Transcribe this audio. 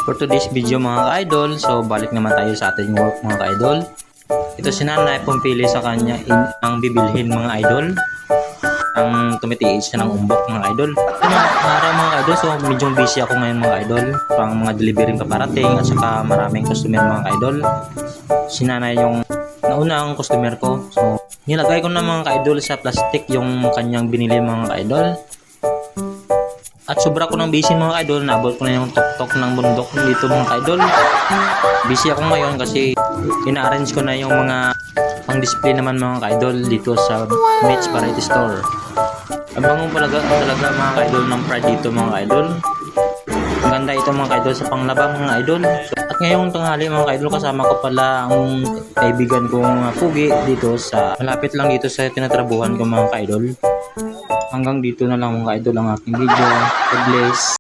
For today's video mga ka-idol, so balik naman tayo sa ating work mga ka-idol. Ito si nanay pumipili sa kanya ang bibilhin mga idol. Ang tumitiis siya ng umbok mga idol. Araw mga idol, so medyo busy ako ngayon mga idol. Pang mga delivery paparating at saka maraming customer mga idol. Si nanay yung nauna ang customer ko. So nilagay ko na mga ka-idol sa plastic yung kanyang binili mga ka-idol. At sobra ko ng busy mga idol, naabot ko na yung tok-tok ng bundok dito mga idol. Busy ako ngayon kasi ina-arrange ko na yung mga pang-display naman mga idol dito sa Mitch Variety Store. Ang bango talaga mga idol ng Pride dito mga idol. Ang ganda ito mga idol sa panglaba mga idol. At ngayong tanghali mga idol, kasama ko pala ang kaibigan kong Pugi dito sa malapit lang dito sa tinatrabuhan ko mga idol. Hanggang dito na lang mga idol ang aking video. God bless.